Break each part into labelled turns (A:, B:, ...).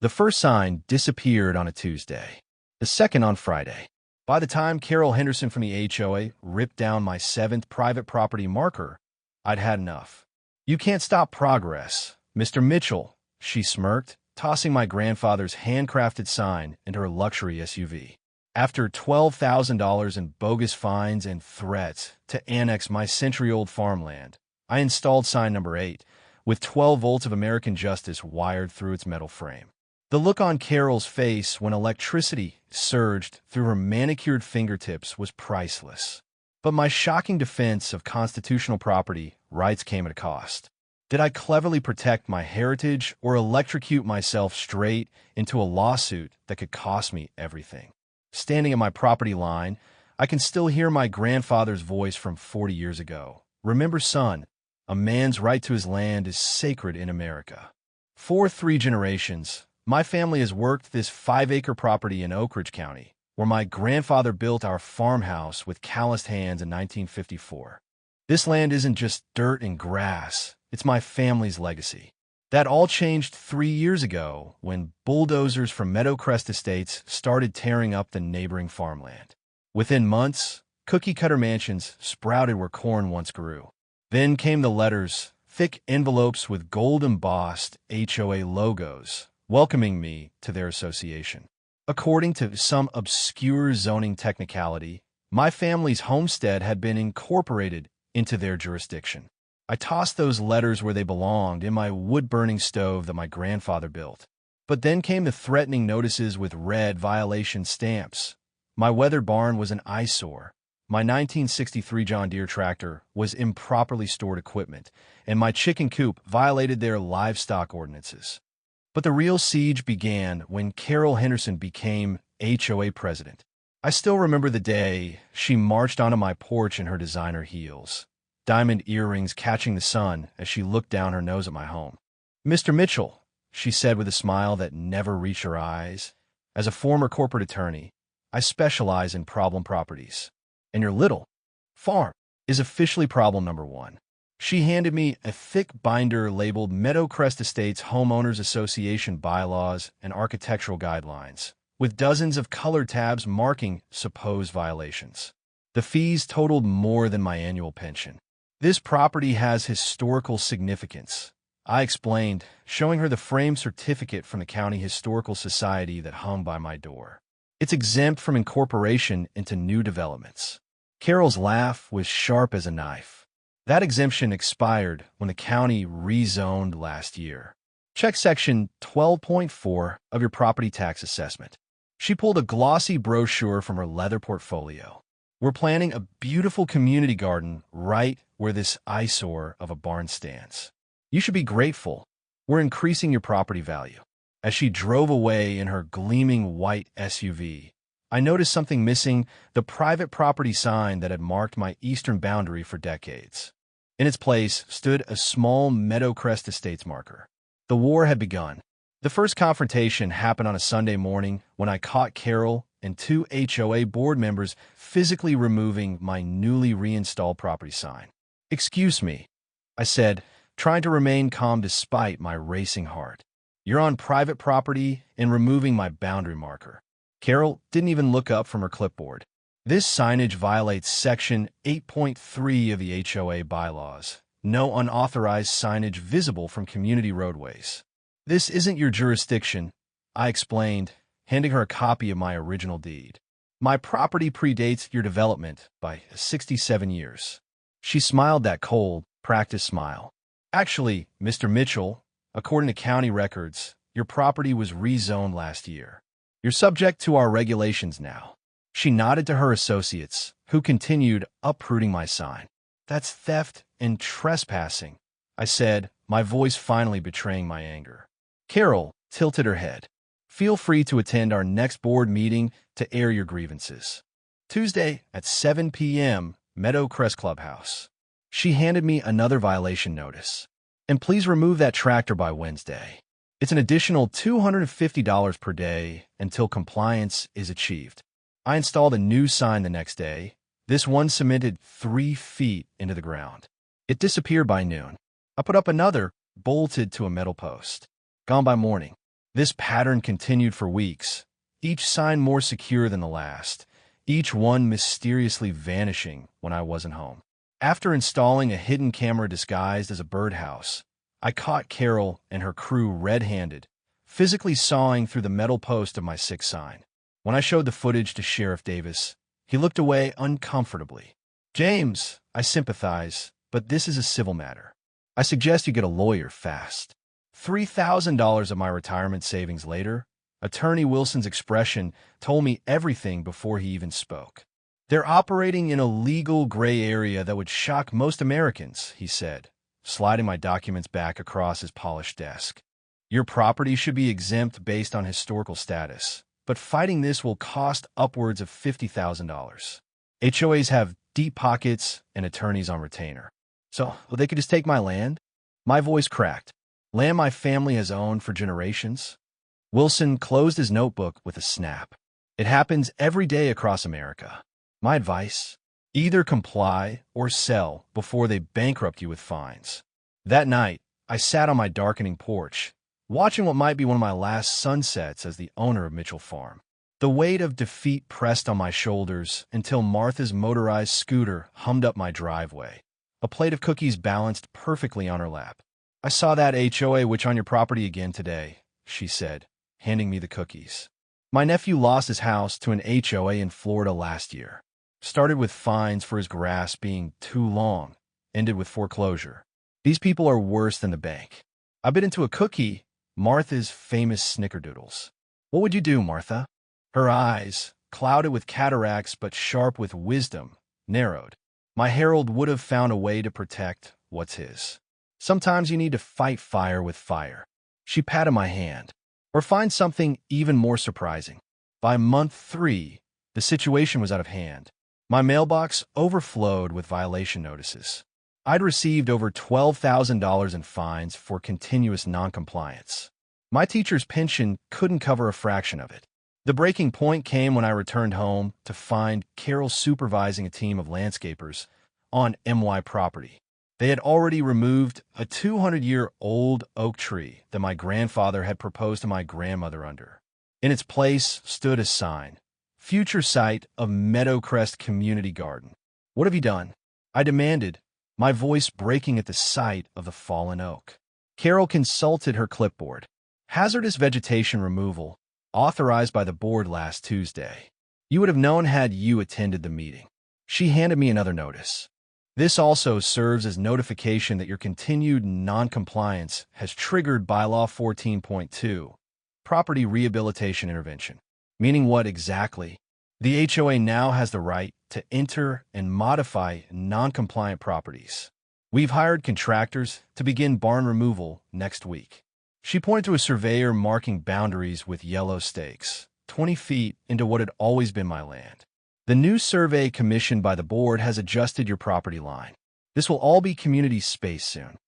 A: The first sign disappeared on a Tuesday, the second on Friday. By the time Carol Henderson from the HOA ripped down my 7th private property marker, I'd had enough. "You can't stop progress, Mr. Mitchell," she smirked, tossing my grandfather's handcrafted sign into her luxury SUV. After $12,000 in bogus fines and threats to annex my century-old farmland, I installed sign number 8, with 12 volts of American justice wired through its metal frame. The look on Carol's face when electricity surged through her manicured fingertips was priceless. But my shocking defense of constitutional property rights came at a cost. Did I cleverly protect my heritage or electrocute myself straight into a lawsuit that could cost me everything? Standing at my property line, I can still hear my grandfather's voice from 40 years ago. "Remember, son, a man's right to his land is sacred in America." For 3 generations, my family has worked this 5-acre property in Oak Ridge County, where my grandfather built our farmhouse with calloused hands in 1954. This land isn't just dirt and grass, it's my family's legacy. That all changed 3 years ago when bulldozers from Meadowcrest Estates started tearing up the neighboring farmland. Within months, cookie-cutter mansions sprouted where corn once grew. Then came the letters, thick envelopes with gold-embossed HOA logos, welcoming me to their association. According to some obscure zoning technicality, my family's homestead had been incorporated into their jurisdiction. I tossed those letters where they belonged, in my wood-burning stove that my grandfather built. But then came the threatening notices with red violation stamps. My weathered barn was an eyesore. My 1963 John Deere tractor was improperly stored equipment, and my chicken coop violated their livestock ordinances. But the real siege began when Carol Henderson became HOA president. I still remember the day she marched onto my porch in her designer heels, diamond earrings catching the sun as she looked down her nose at my home. "Mr. Mitchell," she said with a smile that never reached her eyes, "as a former corporate attorney, I specialize in problem properties. And your little farm is officially problem number 1. She handed me a thick binder labeled Meadowcrest Estates Homeowners Association bylaws and architectural guidelines, with dozens of colored tabs marking supposed violations. The fees totaled more than my annual pension. "This property has historical significance," I explained, showing her the framed certificate from the County Historical Society that hung by my door. "It's exempt from incorporation into new developments." Carol's laugh was sharp as a knife. "That exemption expired when the county rezoned last year. Check section 12.4 of your property tax assessment." She pulled a glossy brochure from her leather portfolio. "We're planning a beautiful community garden right where this eyesore of a barn stands. You should be grateful. We're increasing your property value." As she drove away in her gleaming white SUV, I noticed something missing: the private property sign that had marked my eastern boundary for decades. In its place stood a small Meadowcrest Estates marker. The war had begun. The first confrontation happened on a Sunday morning when I caught Carol and 2 HOA board members physically removing my newly reinstalled property sign. "Excuse me," I said, trying to remain calm despite my racing heart. "You're on private property and removing my boundary marker." Carol didn't even look up from her clipboard. "This signage violates Section 8.3 of the HOA bylaws. No unauthorized signage visible from community roadways." "This isn't your jurisdiction," I explained, handing her a copy of my original deed. "My property predates your development by 67 years. She smiled that cold, practiced smile. "Actually, Mr. Mitchell, according to county records, your property was rezoned last year. You're subject to our regulations now." She nodded to her associates, who continued uprooting my sign. "That's theft and trespassing," I said, my voice finally betraying my anger. Carol tilted her head. "Feel free to attend our next board meeting to air your grievances. Tuesday at 7 p.m., Meadowcrest Clubhouse." She handed me another violation notice. "And please remove that tractor by Wednesday. It's an additional $250 per day until compliance is achieved." I installed a new sign the next day, this one cemented 3 feet into the ground. It disappeared by noon. I put up another, bolted to a metal post. Gone by morning. This pattern continued for weeks, each sign more secure than the last, each one mysteriously vanishing when I wasn't home. After installing a hidden camera disguised as a birdhouse, I caught Carol and her crew red-handed, physically sawing through the metal post of my 6 sign. When I showed the footage to Sheriff Davis, he looked away uncomfortably. "James, I sympathize, but this is a civil matter. I suggest you get a lawyer fast." $3,000 of my retirement savings later, Attorney Wilson's expression told me everything before he even spoke. "They're operating in a legal gray area that would shock most Americans," he said, sliding my documents back across his polished desk. "Your property should be exempt based on historical status, but fighting this will cost upwards of $50,000. HOAs have deep pockets and attorneys on retainer. So, well, they could just take my land?" My voice cracked. "Land my family has owned for generations?" Wilson closed his notebook with a snap. "It happens every day across America. My advice? Either comply or sell before they bankrupt you with fines." That night, I sat on my darkening porch, watching what might be one of my last sunsets as the owner of Mitchell Farm. The weight of defeat pressed on my shoulders until Martha's motorized scooter hummed up my driveway, a plate of cookies balanced perfectly on her lap. "I saw that HOA witch on your property again today," she said, handing me the cookies. "My nephew lost his house to an HOA in Florida last year. Started with fines for his grass being too long, ended with foreclosure. These people are worse than the bank." I bit into a cookie, Martha's famous snickerdoodles. "What would you do, Martha?" Her eyes, clouded with cataracts but sharp with wisdom, narrowed. "My Harold would have found a way to protect what's his. Sometimes you need to fight fire with fire." She patted my hand. "Or find something even more surprising." By month 3, the situation was out of hand. My mailbox overflowed with violation notices. I'd received over $12,000 in fines for continuous noncompliance. My teacher's pension couldn't cover a fraction of it. The breaking point came when I returned home to find Carol supervising a team of landscapers on MY property. They had already removed a 200-year-old oak tree that my grandfather had proposed to my grandmother under. In its place stood a sign, "Future site of Meadowcrest Community Garden." "What have you done?" I demanded, my voice breaking at the sight of the fallen oak. Carol consulted her clipboard. "Hazardous vegetation removal, authorized by the board last Tuesday. You would have known had you attended the meeting." She handed me another notice. "This also serves as notification that your continued noncompliance has triggered Bylaw 14.2, Property Rehabilitation Intervention." Meaning what exactly? The HOA now has the right to enter and modify non-compliant properties. "We've hired contractors to begin barn removal next week." She pointed to a surveyor marking boundaries with yellow stakes, 20 feet into what had always been my land. "The new survey commissioned by the board has adjusted your property line. This will all be community space soon."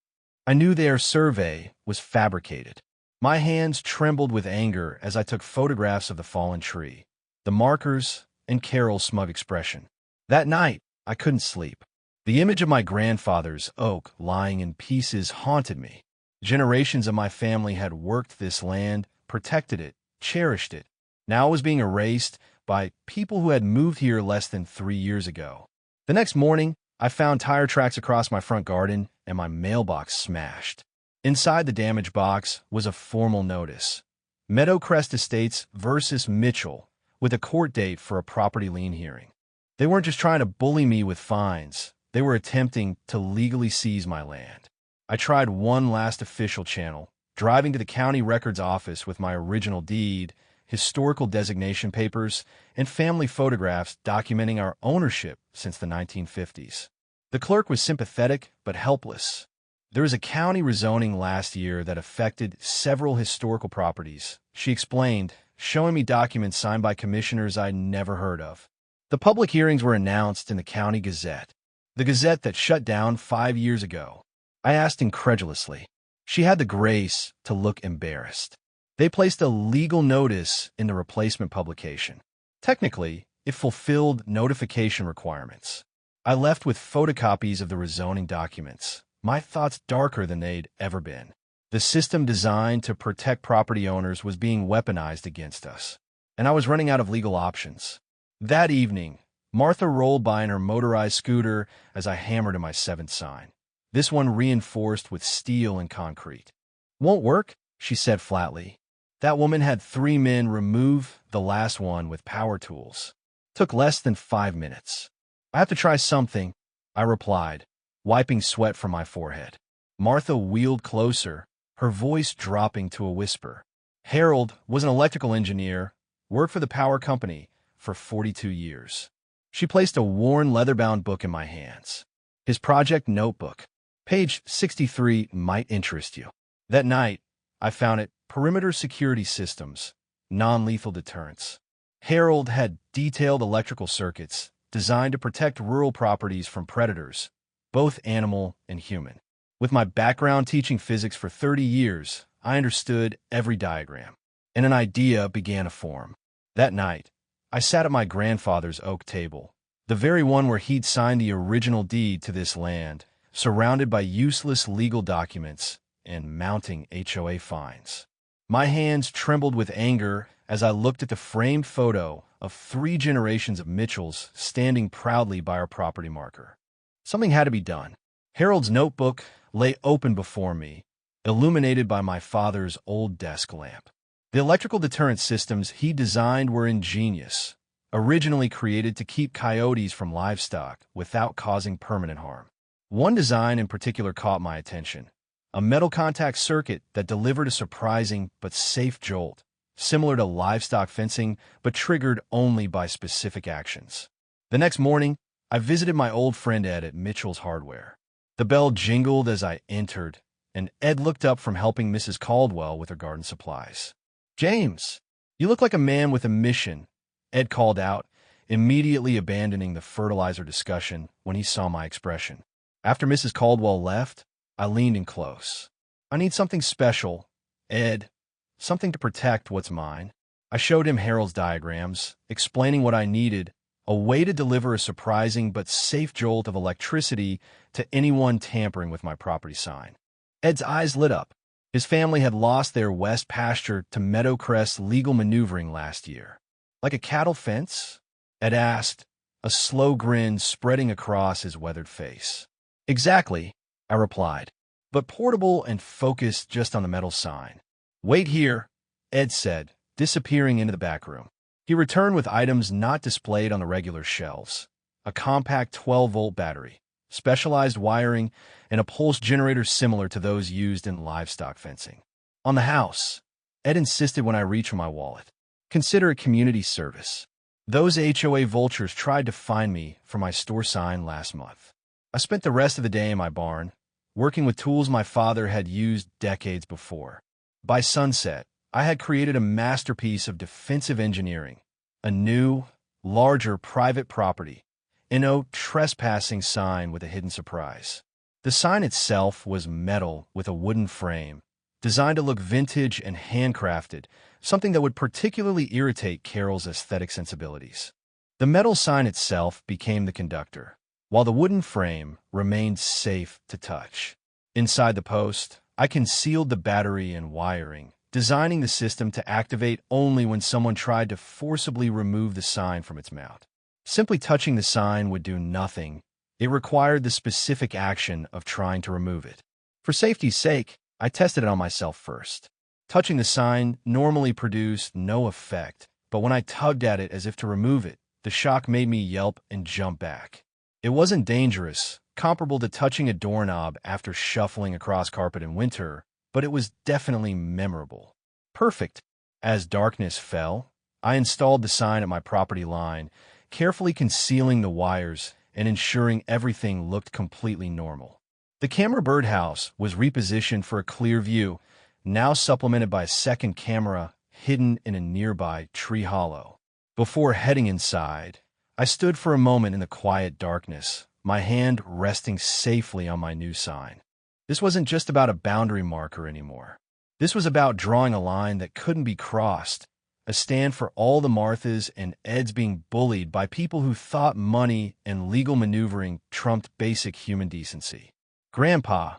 A: I knew their survey was fabricated. My hands trembled with anger as I took photographs of the fallen tree, the markers, and Carol's smug expression. That night, I couldn't sleep. The image of my grandfather's oak lying in pieces haunted me. Generations of my family had worked this land, protected it, cherished it. Now it was being erased by people who had moved here less than 3 years ago. The next morning, I found tire tracks across my front garden and my mailbox smashed. Inside the damaged box was a formal notice. Meadowcrest Estates versus Mitchell, with a court date for a property lien hearing. They weren't just trying to bully me with fines. They were attempting to legally seize my land. I tried one last official channel, driving to the county records office with my original deed, historical designation papers, and family photographs documenting our ownership since the 1950s. The clerk was sympathetic but helpless. "There was a county rezoning last year that affected several historical properties," she explained, showing me documents signed by commissioners I'd never heard of. The public hearings were announced in the County Gazette, the Gazette that shut down 5 years ago. I asked incredulously. She had the grace to look embarrassed. "They placed a legal notice in the replacement publication. Technically, it fulfilled notification requirements." I left with photocopies of the rezoning documents, my thoughts darker than they'd ever been. The system designed to protect property owners was being weaponized against us, and I was running out of legal options. That evening, Martha rolled by in her motorized scooter as I hammered in my seventh sign, this one reinforced with steel and concrete. "Won't work," she said flatly. That woman had 3 men remove the last one with power tools. Took less than 5 minutes. "I have to try something," I replied, wiping sweat from my forehead. Martha wheeled closer, her voice dropping to a whisper. Harold was an electrical engineer, worked for the power company for 42 years. She placed a worn leather-bound book in my hands. His project notebook. Page 63 might interest you. That night, I found it, Perimeter Security Systems, Non-Lethal Deterrence. Harold had detailed electrical circuits designed to protect rural properties from predators, both animal and human. With my background teaching physics for 30 years, I understood every diagram, and an idea began to form. That night, I sat at my grandfather's oak table, the very one where he'd signed the original deed to this land, surrounded by useless legal documents and mounting HOA fines. My hands trembled with anger as I looked at the framed photo of 3 generations of Mitchells standing proudly by our property marker. Something had to be done. Harold's notebook lay open before me, illuminated by my father's old desk lamp. The electrical deterrent systems he designed were ingenious, originally created to keep coyotes from livestock without causing permanent harm. One design in particular caught my attention. A metal contact circuit that delivered a surprising but safe jolt, similar to livestock fencing, but triggered only by specific actions. The next morning, I visited my old friend Ed at Mitchell's Hardware. The bell jingled as I entered, and Ed looked up from helping Mrs. Caldwell with her garden supplies. "James, you look like a man with a mission," Ed called out, immediately abandoning the fertilizer discussion when he saw my expression. After Mrs. Caldwell left, I leaned in close. "I need something special, Ed, something to protect what's mine." I showed him Harold's diagrams, explaining what I needed, a way to deliver a surprising but safe jolt of electricity to anyone tampering with my property sign. Ed's eyes lit up. His family had lost their west pasture to Meadowcrest legal maneuvering last year. "Like a cattle fence?" Ed asked, a slow grin spreading across his weathered face. "Exactly," I replied, "but portable and focused just on the metal sign." "Wait here," Ed said, disappearing into the back room. He returned with items not displayed on the regular shelves: a compact 12-volt battery, specialized wiring, and a pulse generator similar to those used in livestock fencing. "On the house," Ed insisted when I reached for my wallet. "Consider it community service. Those HOA vultures tried to find me for my store sign last month." I spent the rest of the day in my barn, working with tools my father had used decades before. By sunset, I had created a masterpiece of defensive engineering, a new, larger private property, and no trespassing sign with a hidden surprise. The sign itself was metal with a wooden frame, designed to look vintage and handcrafted, something that would particularly irritate Carol's aesthetic sensibilities. The metal sign itself became the conductor, while the wooden frame remained safe to touch. Inside the post, I concealed the battery and wiring, designing the system to activate only when someone tried to forcibly remove the sign from its mount. Simply touching the sign would do nothing. It required the specific action of trying to remove it. For safety's sake, I tested it on myself first. Touching the sign normally produced no effect, but when I tugged at it as if to remove it, the shock made me yelp and jump back. It wasn't dangerous, comparable to touching a doorknob after shuffling across carpet in winter, but it was definitely memorable. Perfect. As darkness fell, I installed the sign at my property line, carefully concealing the wires and ensuring everything looked completely normal. The camera birdhouse was repositioned for a clear view, now supplemented by a second camera hidden in a nearby tree hollow. Before heading inside, I stood for a moment in the quiet darkness, my hand resting safely on my new sign. This wasn't just about a boundary marker anymore. This was about drawing a line that couldn't be crossed, a stand for all the Marthas and Eds being bullied by people who thought money and legal maneuvering trumped basic human decency. "Grandpa,"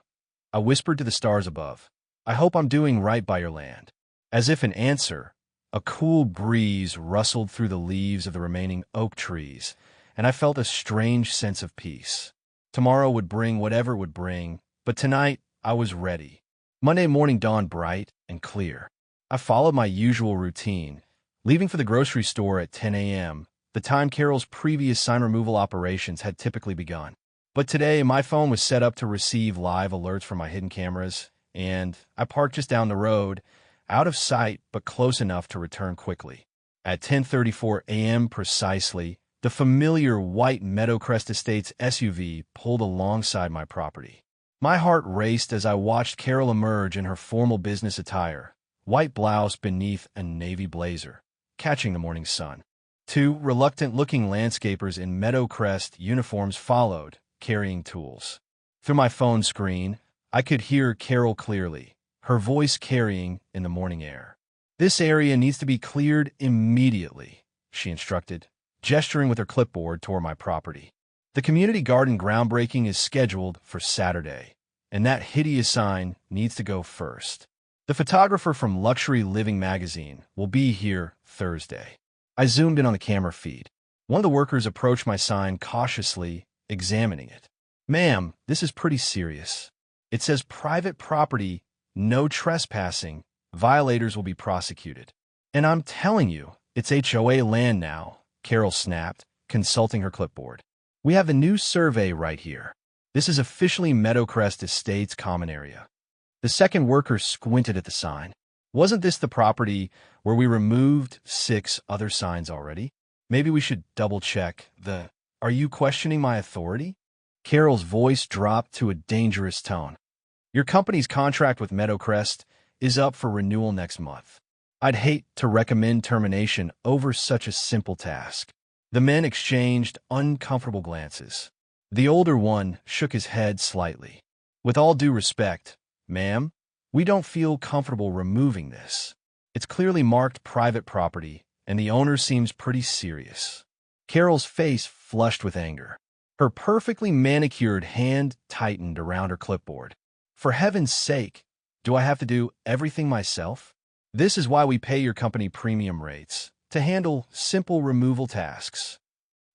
A: I whispered to the stars above, I hope I'm doing right by your land. As if in answer, a cool breeze rustled through the leaves of the remaining oak trees, and I felt a strange sense of peace. Tomorrow would bring whatever it would bring, but tonight I was ready. Monday morning dawned bright and clear. I followed my usual routine, leaving for the grocery store at 10 a.m., the time Carol's previous sign removal operations had typically begun. But today, my phone was set up to receive live alerts from my hidden cameras, and I parked just down the road, out of sight but close enough to return quickly. At 10:34 a.m. precisely, the familiar white Meadowcrest Estates SUV pulled alongside my property. My heart raced as I watched Carol emerge in her formal business attire, white blouse beneath a navy blazer, catching the morning sun. Two reluctant-looking landscapers in Meadowcrest uniforms followed, carrying tools. Through my phone screen, I could hear Carol clearly, her voice carrying in the morning air. "This area needs to be cleared immediately," she instructed, gesturing with her clipboard toward my property. "The community garden groundbreaking is scheduled for Saturday, and that hideous sign needs to go first. The photographer from Luxury Living magazine will be here Thursday." I zoomed in on the camera feed. One of the workers approached my sign cautiously, examining it. "Ma'am, this is pretty serious. It says private property, no trespassing, violators will be prosecuted." "And I'm telling you, it's HOA land now," Carol snapped, consulting her clipboard. "We have a new survey right here. This is officially Meadowcrest Estates common area." The second worker squinted at the sign. "Wasn't this the property where we removed 6 other signs already? Maybe we should double-check the... Are you questioning my authority?" Carol's voice dropped to a dangerous tone. "Your company's contract with Meadowcrest is up for renewal next month. I'd hate to recommend termination over such a simple task." The men exchanged uncomfortable glances. The older one shook his head slightly. "With all due respect, ma'am, we don't feel comfortable removing this. It's clearly marked private property, and the owner seems pretty serious." Carol's face flushed with anger. Her perfectly manicured hand tightened around her clipboard. "For heaven's sake, do I have to do everything myself? This is why we pay your company premium rates, to handle simple removal tasks."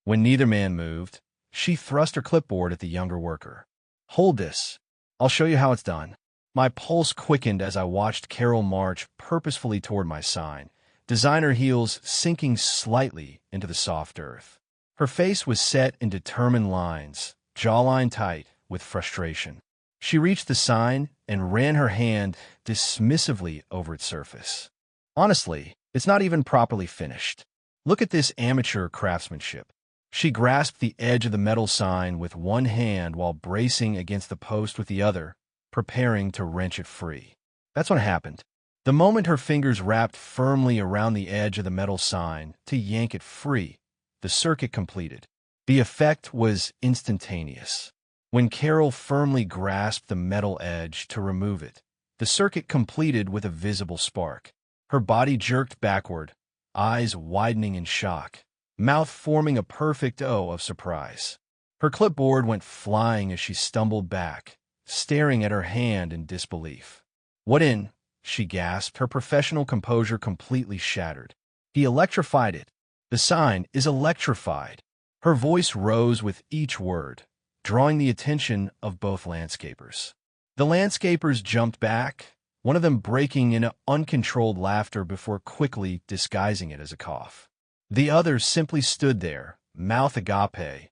A: When neither man moved, she thrust her clipboard at the younger worker. "Hold this. I'll show you how it's done." My pulse quickened as I watched Carol march purposefully toward my sign, designer heels sinking slightly into the soft earth. Her face was set in determined lines, jawline tight with frustration. She reached the sign and ran her hand dismissively over its surface. "Honestly, it's not even properly finished. Look at this amateur craftsmanship." She grasped the edge of the metal sign with one hand while bracing against the post with the other, preparing to wrench it free. That's what happened. The moment her fingers wrapped firmly around the edge of the metal sign to yank it free, the circuit completed. The effect was instantaneous. When Carol firmly grasped the metal edge to remove it, the circuit completed with a visible spark. Her body jerked backward, eyes widening in shock, mouth forming a perfect O of surprise. Her clipboard went flying as she stumbled back, staring at her hand in disbelief. "What in?" she gasped, her professional composure completely shattered. "He electrified it. The sign is electrified." Her voice rose with each word, drawing the attention of both landscapers. The landscapers jumped back, one of them breaking into uncontrolled laughter before quickly disguising it as a cough. The others simply stood there, mouth agape,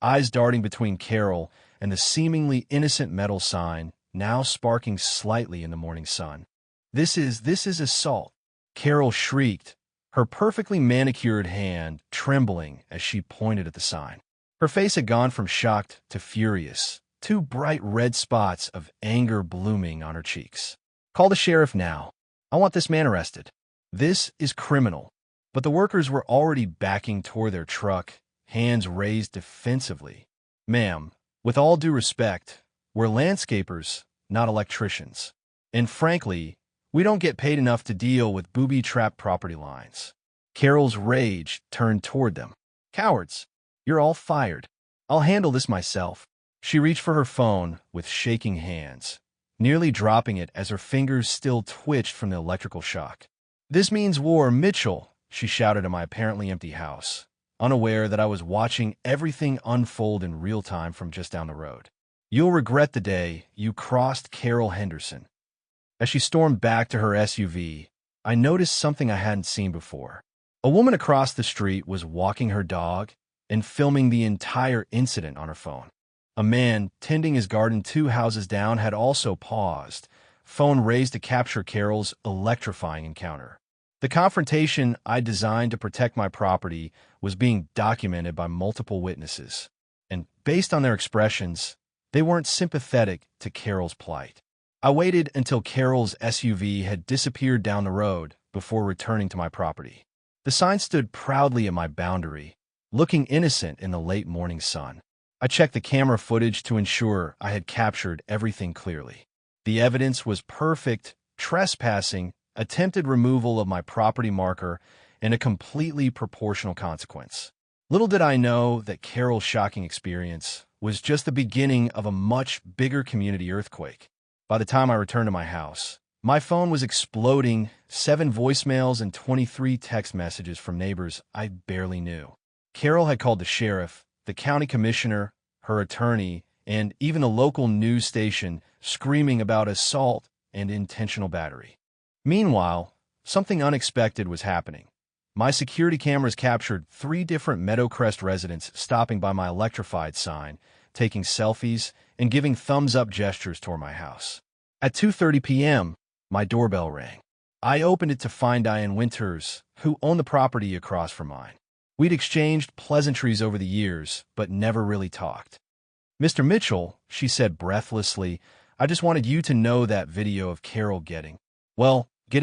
A: eyes darting between Carol and the seemingly innocent metal sign, now sparking slightly in the morning sun. This is assault," Carol shrieked, her perfectly manicured hand trembling as she pointed at the sign. Her face had gone from shocked to furious, 2 bright red spots of anger blooming on her cheeks. "Call the sheriff now. I want this man arrested. This is criminal." But the workers were already backing toward their truck, hands raised defensively. "Ma'am, with all due respect, we're landscapers, not electricians. And frankly, we don't get paid enough to deal with booby-trapped property lines." Carol's rage turned toward them. "Cowards! You're all fired. I'll handle this myself." She reached for her phone with shaking hands, nearly dropping it as her fingers still twitched from the electrical shock. "This means war, Mitchell," she shouted at my apparently empty house, unaware that I was watching everything unfold in real time from just down the road. "You'll regret the day you crossed Carol Henderson." As she stormed back to her SUV, I noticed something I hadn't seen before. A woman across the street was walking her dog and filming the entire incident on her phone. A man tending his garden 2 houses down had also paused, phone raised to capture Carol's electrifying encounter. The confrontation I designed to protect my property was being documented by multiple witnesses, and based on their expressions, they weren't sympathetic to Carol's plight. I waited until Carol's SUV had disappeared down the road before returning to my property. The sign stood proudly at my boundary, looking innocent in the late morning sun. I checked the camera footage to ensure I had captured everything clearly. The evidence was perfect: trespassing, attempted removal of my property marker, and a completely proportional consequence. Little did I know that Carol's shocking experience was just the beginning of a much bigger community earthquake. By the time I returned to my house, my phone was exploding, 7 voicemails and 23 text messages from neighbors I barely knew. Carol had called the sheriff, the county commissioner, her attorney, and even a local news station, screaming about assault and intentional battery. Meanwhile, something unexpected was happening. My security cameras captured 3 different Meadowcrest residents stopping by my electrified sign, taking selfies, and giving thumbs-up gestures toward my house. At 2:30 p.m., my doorbell rang. I opened it to find Diane Winters, who owned the property across from mine. We'd exchanged pleasantries over the years, but never really talked. "Mr. Mitchell," she said breathlessly, "I just wanted you to know that video of Carol getting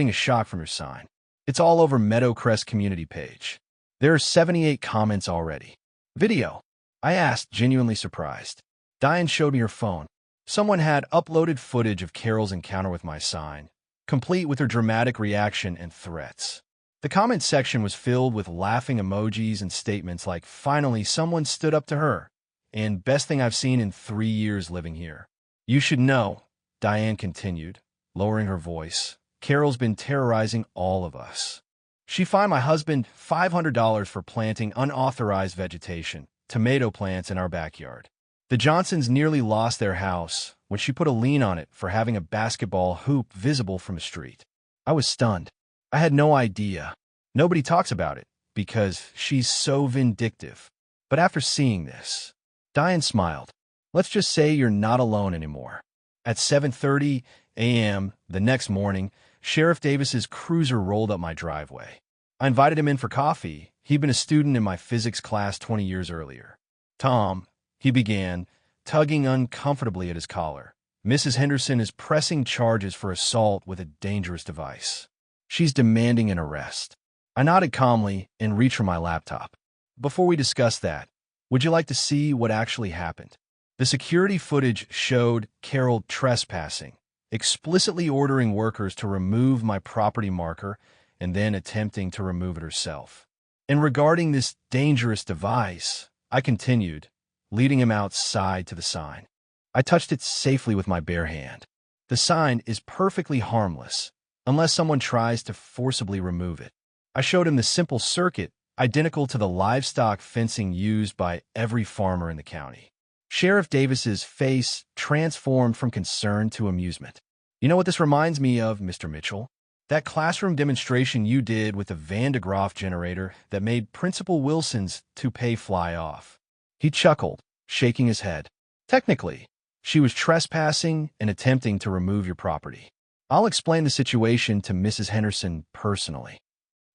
A: a shock from your sign. It's all over Meadowcrest community page. There are 78 comments already." "Video?" I asked, genuinely surprised. Diane showed me her phone. Someone had uploaded footage of Carol's encounter with my sign, complete with her dramatic reaction and threats. The comment section was filled with laughing emojis and statements like, "Finally, someone stood up to her," and "Best thing I've seen in 3 years living here." "You should know," Diane continued, lowering her voice, "Carol's been terrorizing all of us. She fined my husband $500 for planting unauthorized vegetation, tomato plants in our backyard. The Johnsons nearly lost their house when she put a lien on it for having a basketball hoop visible from the street." I was stunned. I had no idea. Nobody talks about it because she's so vindictive. But after seeing this, Diane smiled. "Let's just say you're not alone anymore." At 7:30 a.m. the next morning, Sheriff Davis's cruiser rolled up my driveway. I invited him in for coffee. He'd been a student in my physics class 20 years earlier. "Tom," he began, tugging uncomfortably at his collar, "Mrs. Henderson is pressing charges for assault with a dangerous device. She's demanding an arrest." I nodded calmly and reached for my laptop. "Before we discuss that, would you like to see what actually happened?" The security footage showed Carol trespassing, explicitly ordering workers to remove my property marker and then attempting to remove it herself. "And regarding this dangerous device," I continued, leading him outside to the sign. I touched it safely with my bare hand. "The sign is perfectly harmless, unless someone tries to forcibly remove it." I showed him the simple circuit, identical to the livestock fencing used by every farmer in the county. Sheriff Davis's face transformed from concern to amusement. "You know what this reminds me of, Mr. Mitchell? That classroom demonstration you did with the Van de Graaff generator that made Principal Wilson's toupee fly off." He chuckled, shaking his head. "Technically, she was trespassing and attempting to remove your property. I'll explain the situation to Mrs. Henderson personally."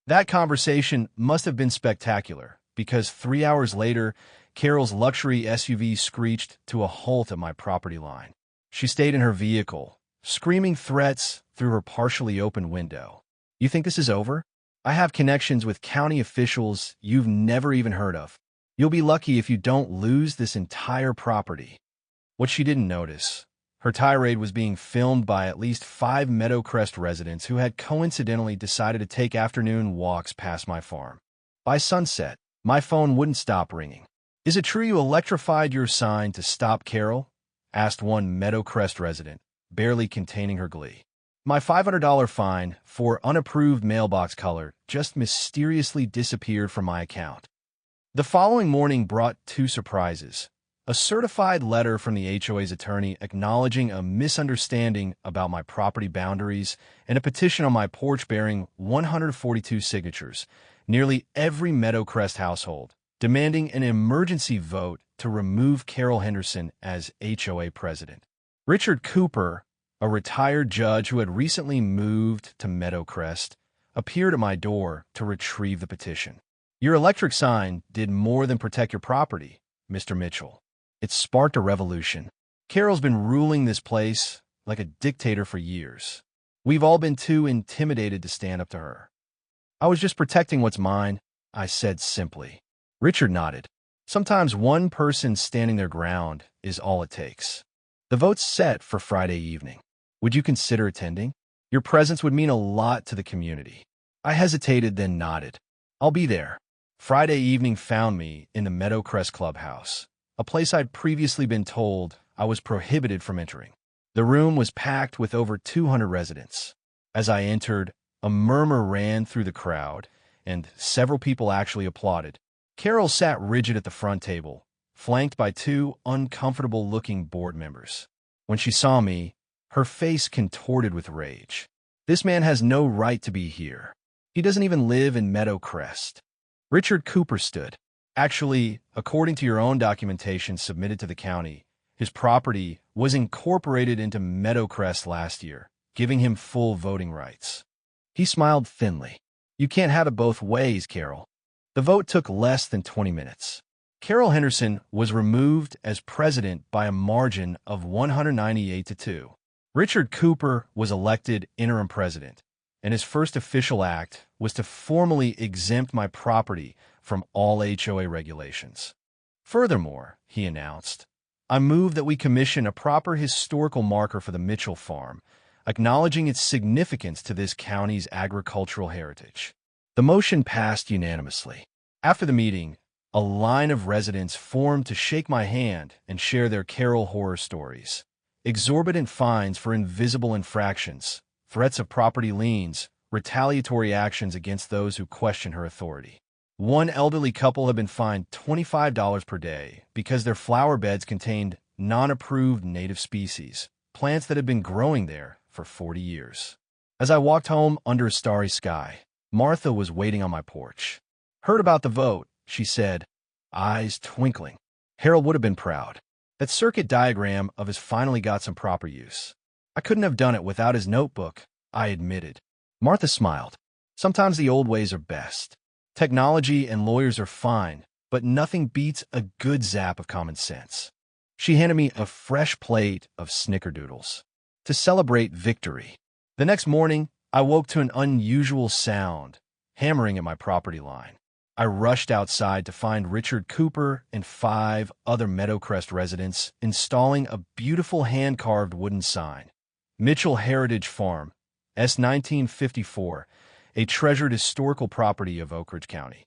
A: That conversation must have been spectacular, because 3 hours later, Carol's luxury SUV screeched to a halt at my property line. She stayed in her vehicle, screaming threats through her partially open window. "You think this is over? I have connections with county officials you've never even heard of. You'll be lucky if you don't lose this entire property." What she didn't notice, her tirade was being filmed by at least 5 Meadowcrest residents who had coincidentally decided to take afternoon walks past my farm. By sunset, my phone wouldn't stop ringing. "Is it true you electrified your sign to stop Carol?" asked one Meadowcrest resident, barely containing her glee. My $500 fine for unapproved mailbox color just mysteriously disappeared from my account. The following morning brought two surprises: a certified letter from the HOA's attorney acknowledging a misunderstanding about my property boundaries, and a petition on my porch bearing 142 signatures, nearly every Meadowcrest household, demanding an emergency vote to remove Carol Henderson as HOA president. Richard Cooper, a retired judge who had recently moved to Meadowcrest, appeared at my door to retrieve the petition. "Your electric sign did more than protect your property, Mr. Mitchell. It sparked a revolution. Carol's been ruling this place like a dictator for years. We've all been too intimidated to stand up to her." "I was just protecting what's mine," I said simply. Richard nodded. "Sometimes one person standing their ground is all it takes." The vote's set for Friday evening. Would you consider attending? Your presence would mean a lot to the community. I hesitated, then nodded. "I'll be there." Friday evening found me in the Meadowcrest clubhouse, a place I'd previously been told I was prohibited from entering. The room was packed with over 200 residents. As I entered, a murmur ran through the crowd, and several people actually applauded. Carol sat rigid at the front table, flanked by two uncomfortable-looking board members. When she saw me, her face contorted with rage. "This man has no right to be here. He doesn't even live in Meadowcrest." Richard Cooper stood. "Actually, according to your own documentation submitted to the county, his property was incorporated into Meadowcrest last year, giving him full voting rights." He smiled thinly. "You can't have it both ways, Carol." The vote took less than 20 minutes. Carol Henderson was removed as president by a margin of 198 to 2. Richard Cooper was elected interim president, and his first official act was to formally exempt my property from all HOA regulations. "Furthermore," he announced, "I move that we commission a proper historical marker for the Mitchell farm, acknowledging its significance to this county's agricultural heritage." The motion passed unanimously. After the meeting, a line of residents formed to shake my hand and share their Carol horror stories. Exorbitant fines for invisible infractions, threats of property liens, retaliatory actions against those who question her authority. One elderly couple had been fined $25 per day because their flower beds contained non-approved native species, plants that had been growing there for 40 years. As I walked home under a starry sky, Martha was waiting on my porch. "Heard about the vote," she said, eyes twinkling. Harold would have been proud. That circuit diagram of his finally got some proper use. "I couldn't have done it without his notebook," I admitted. Martha smiled. "Sometimes the old ways are best. Technology and lawyers are fine, but nothing beats a good zap of common sense." She handed me a fresh plate of snickerdoodles to celebrate victory. The next morning, I woke to an unusual sound hammering at my property line. I rushed outside to find Richard Cooper and 5 other Meadowcrest residents installing a beautiful hand-carved wooden sign. "Mitchell Heritage Farm, S. 1954, a treasured historical property of Oak Ridge County."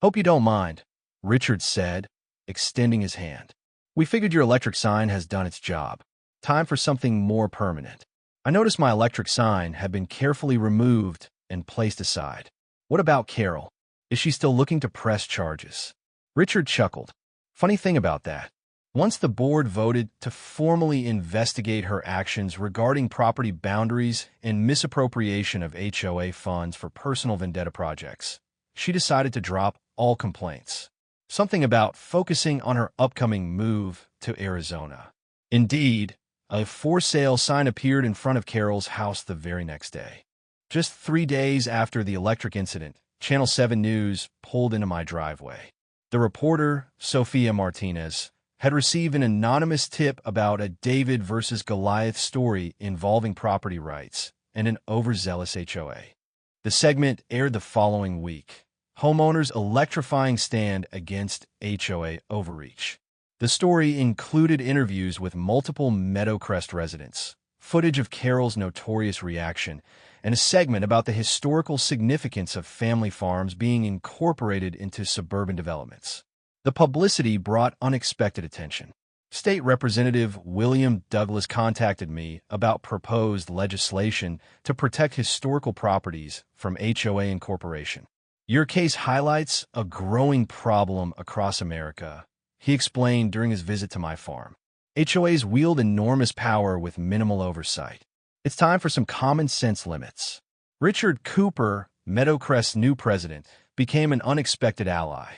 A: "Hope you don't mind," Richard said, extending his hand. "We figured your electric sign has done its job. Time for something more permanent." I noticed my electric sign had been carefully removed and placed aside. "What about Carol? Is she still looking to press charges?" Richard chuckled. "Funny thing about that. Once the board voted to formally investigate her actions regarding property boundaries and misappropriation of HOA funds for personal vendetta projects, she decided to drop all complaints. Something about focusing on her upcoming move to Arizona. Indeed, a for sale sign appeared in front of Carol's house the very next day. Just 3 days after the electric incident, Channel 7 News pulled into my driveway. The reporter, Sophia Martinez, had received an anonymous tip about a David versus Goliath story involving property rights and an overzealous HOA. The segment aired the following week: Homeowners' electrifying stand against HOA overreach. The story included interviews with multiple Meadowcrest residents, footage of Carol's notorious reaction, and a segment about the historical significance of family farms being incorporated into suburban developments. The publicity brought unexpected attention. State Representative William Douglas contacted me about proposed legislation to protect historical properties from HOA incorporation. Your case highlights a growing problem across America, he explained during his visit to my farm. HOAs wield enormous power with minimal oversight. It's time for some common sense limits. Richard Cooper, Meadowcrest's new president, became an unexpected ally.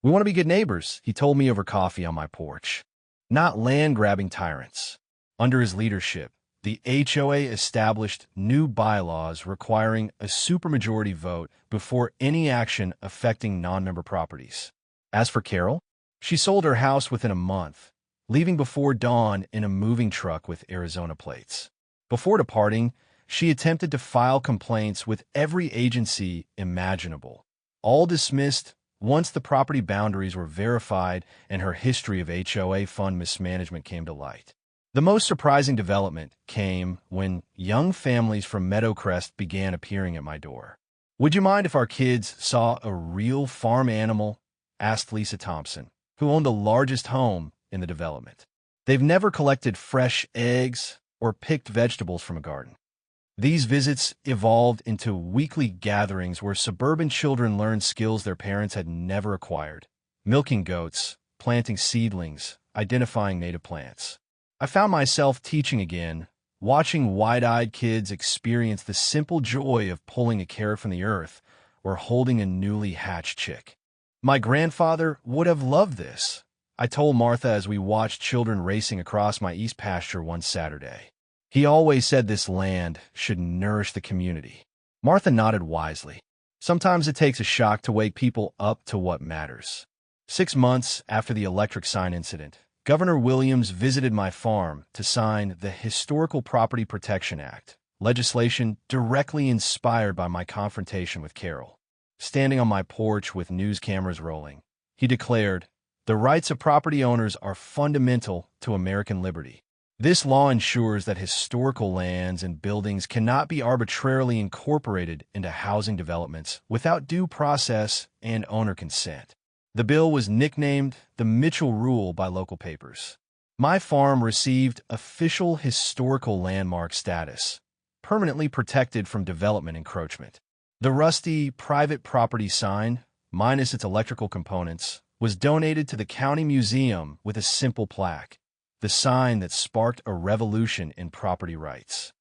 A: We want to be good neighbors, he told me over coffee on my porch. Not land-grabbing tyrants. Under his leadership, the HOA established new bylaws requiring a supermajority vote before any action affecting non-member properties. As for Carol, she sold her house within a month, leaving before dawn in a moving truck with Arizona plates. Before departing, she attempted to file complaints with every agency imaginable, all dismissed once the property boundaries were verified and her history of HOA fund mismanagement came to light. The most surprising development came when young families from Meadowcrest began appearing at my door. "Would you mind if our kids saw a real farm animal?" asked Lisa Thompson, who owned the largest home in the development. "They've never collected fresh eggs or picked vegetables from a garden." These visits evolved into weekly gatherings where suburban children learned skills their parents had never acquired: milking goats, planting seedlings, identifying native plants. I found myself teaching again, watching wide-eyed kids experience the simple joy of pulling a carrot from the earth or holding a newly hatched chick. "My grandfather would have loved this," I told Martha as we watched children racing across my east pasture one Saturday. "He always said this land should nourish the community." Martha nodded wisely. Sometimes it takes a shock to wake people up to what matters. 6 months after the electric sign incident, Governor Williams visited my farm to sign the Historical Property Protection Act, legislation directly inspired by my confrontation with Carol. Standing on my porch with news cameras rolling, he declared, "The rights of property owners are fundamental to American liberty. This law ensures that historical lands and buildings cannot be arbitrarily incorporated into housing developments without due process and owner consent." The bill was nicknamed the Mitchell Rule by local papers. My farm received official historical landmark status, permanently protected from development encroachment. The rusty private property sign, minus its electrical components, was donated to the county museum with a simple plaque: the sign that sparked a revolution in property rights.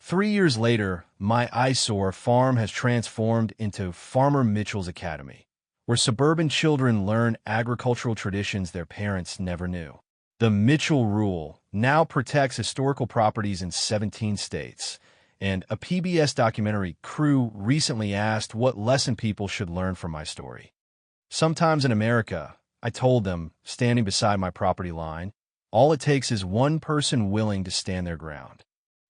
A: 3 years later, my eyesore farm has transformed into Farmer Mitchell's Academy, where suburban children learn agricultural traditions their parents never knew. The Mitchell Rule now protects historical properties in 17 states, and a PBS documentary crew recently asked what lesson people should learn from my story. "Sometimes in America," I told them, standing beside my property line, "all it takes is one person willing to stand their ground."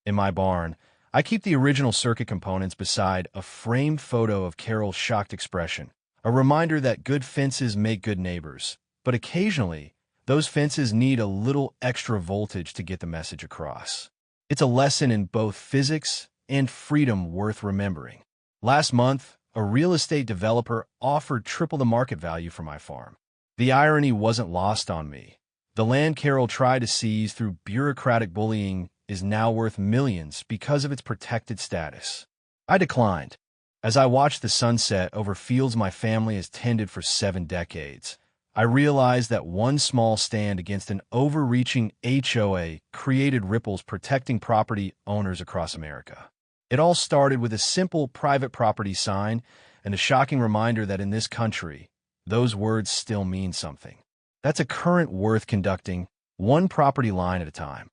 A: In my barn, I keep the original circuit components beside a framed photo of Carol's shocked expression, a reminder that good fences make good neighbors, but occasionally, those fences need a little extra voltage to get the message across. It's a lesson in both physics and freedom worth remembering. Last month, a real estate developer offered triple the market value for my farm. The irony wasn't lost on me. The land Carol tried to seize through bureaucratic bullying is now worth millions because of its protected status. I declined. As I watched the sunset over fields my family has tended for 7 decades, I realized that one small stand against an overreaching HOA created ripples protecting property owners across America. It all started with a simple private property sign and a shocking reminder that in this country, those words still mean something. That's a current worth conducting, one property line at a time.